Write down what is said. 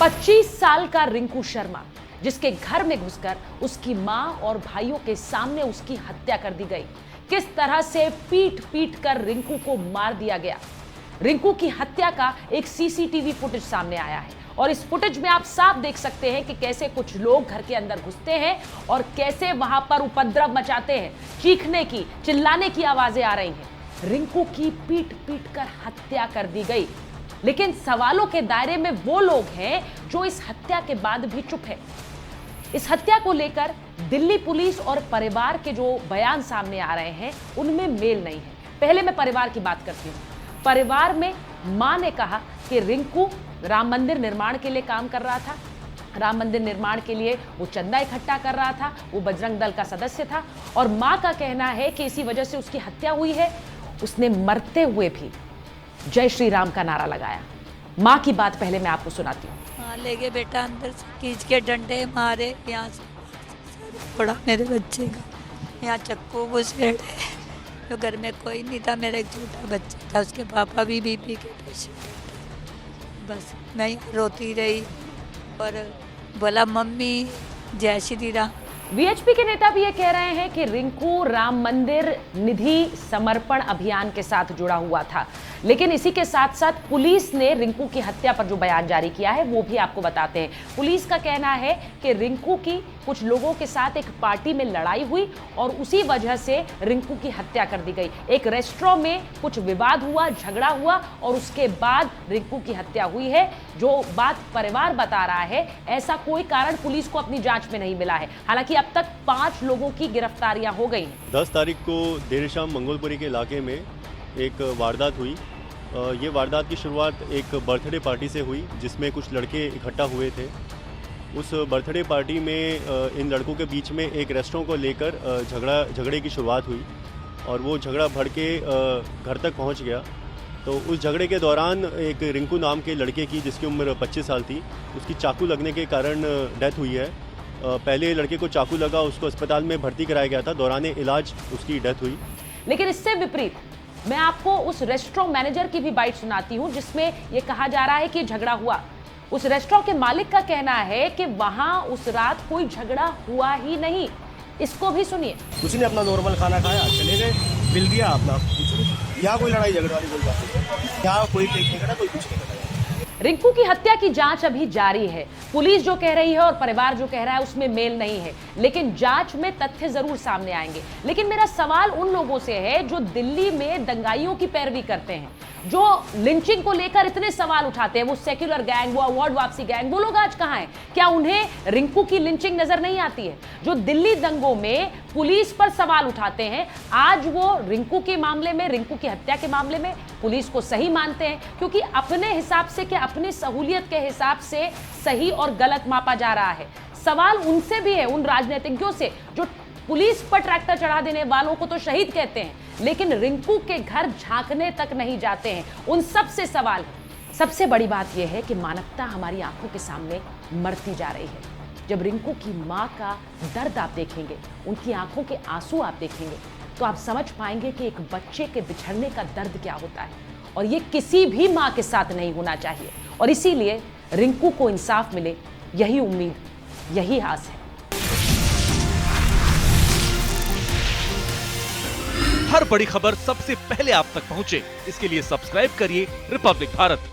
25 साल का रिंकू शर्मा, जिसके घर में घुसकर उसकी मां और भाइयों के सामने उसकी हत्या कर दी गई। किस तरह से पीट पीट कर रिंकू को मार दिया गया। रिंकू की हत्या का एक सीसीटीवी फुटेज सामने आया है और इस फुटेज में आप साफ देख सकते हैं कि कैसे कुछ लोग घर के अंदर घुसते हैं और कैसे वहां पर उपद्रव मचाते हैं। चीखने की, चिल्लाने की आवाजें आ रही हैं। रिंकू की पीट पीट कर हत्या कर दी गई। लेकिन सवालों के दायरे में वो लोग हैं जो इस हत्या के बाद भी चुप है। इस हत्या को लेकर दिल्ली पुलिस और परिवार के जो बयान सामने आ रहे हैं उनमें मेल नहीं है। पहले मैं परिवार की बात करती हूँ। परिवार में मां ने कहा कि रिंकू राम मंदिर निर्माण के लिए काम कर रहा था। राम मंदिर निर्माण के लिए वो चंदा इकट्ठा कर रहा था, वो बजरंग दल का सदस्य था और मां का कहना है कि इसी वजह से उसकी हत्या हुई है। उसने मरते हुए भी जय श्री राम का नारा लगाया। माँ की बात पहले मैं आपको सुनाती हूँ। हाँ, ले गए बेटा अंदर से खींच के, डंडे मारे, यहाँ से थोड़ा मेरे बच्चे का, यहाँ चक्कू घुसेड़े। तो घर में कोई नहीं था, मेरा एक छोटा बच्चा था, उसके पापा भी बीपी के पेशेंट। बस मैं रोती रही और बोला मम्मी जय श्री राम। वीएचपी के नेता भी ये कह रहे हैं कि रिंकू राम मंदिर निधि समर्पण अभियान के साथ जुड़ा हुआ था। लेकिन इसी के साथ साथ पुलिस ने रिंकू की हत्या पर जो बयान जारी किया है वो भी आपको बताते हैं। पुलिस का कहना है कि रिंकू की कुछ लोगों के साथ एक पार्टी में लड़ाई हुई और उसी वजह से रिंकू की हत्या कर दी गई। एक रेस्टोरेंट में कुछ विवाद हुआ, झगड़ा हुआ और उसके बाद रिंकू की हत्या हुई है। जो बात परिवार बता रहा है, ऐसा कोई कारण पुलिस को अपनी जांच में नहीं मिला है। हालांकि अब तक 5 लोगों की गिरफ्तारियां हो गई हैं। 10 तारीख को देर शाम मंगोलपुरी के इलाके में एक वारदात हुई। ये वारदात की शुरुआत एक बर्थडे पार्टी से हुई जिसमें कुछ लड़के इकट्ठा हुए थे। उस बर्थडे पार्टी में इन लड़कों के बीच में एक रेस्टोरेंट को लेकर झगड़े की शुरुआत हुई और वो झगड़ा बढ़ के घर तक पहुंच गया। तो उस झगड़े के दौरान एक रिंकू नाम के लड़के की, जिसकी उम्र 25 साल थी, उसकी चाकू लगने के कारण डेथ हुई है। पहले लड़के को चाकू लगा, उसको अस्पताल में भर्ती कराया गया था, दौरान इलाज उसकी डेथ हुई। लेकिन इससे विपरीत मैं आपको उस रेस्टोरेंट मैनेजर की भी बाइट सुनाती हूं जिसमें यह कहा जा रहा है कि झगड़ा हुआ। उस रेस्टोरेंट के मालिक का कहना है कि वहां उस रात कोई झगड़ा हुआ ही नहीं। इसको भी सुनिए। कुछ ने अपना नॉर्मल खाना खाया, चले गए, बिल दिया अपना। यहाँ कोई लड़ाई झगड़ा वाली कोई बात नहीं, यहाँ कोई टेक नहीं करा, कोई कुछ नहीं करा। रिंकू की हत्या की जांच अभी जारी है। पुलिस जो कह रही है और परिवार जो कह रहा है उसमें मेल नहीं है, लेकिन जांच में तथ्य जरूर सामने आएंगे। लेकिन मेरा सवाल उन लोगों से है जो दिल्ली में दंगाइयों की पैरवी करते हैं, जो लिंचिंग को लेकर इतने सवाल उठाते हैं। वो सेक्युलर गैंग, वो अवार्ड वापसी गैंग, वो लोग आज कहां हैं? क्या उन्हें रिंकू की लिंचिंग नजर नहीं आती है? जो दिल्ली दंगों में पुलिस पर सवाल उठाते हैं, आज वो रिंकू के मामले में, रिंकू की हत्या के मामले में पुलिस को सही मानते हैं, क्योंकि अपने हिसाब से, कि अपनी सहूलियत के हिसाब से सही और गलत मापा जा रहा है। सवाल उनसे भी है, उन राजनीतिज्ञों से जो पुलिस पर ट्रैक्टर चढ़ा देने वालों को तो शहीद कहते हैं, लेकिन रिंकू के घर झांकने तक नहीं जाते हैं। उन सब से सवाल है। सबसे बड़ी बात यह है कि मानवता हमारी आंखों के सामने मरती जा रही है। जब रिंकू की मां का दर्द आप देखेंगे, उनकी आंखों के आंसू आप देखेंगे, तो आप समझ पाएंगे कि एक बच्चे के बिछड़ने का दर्द क्या होता है और ये किसी भी मां के साथ नहीं होना चाहिए। और इसीलिए रिंकू को इंसाफ मिले, यही उम्मीद, यही आस है। हर बड़ी खबर सबसे पहले आप तक पहुंचे, इसके लिए सब्सक्राइब करिए रिपब्लिक भारत।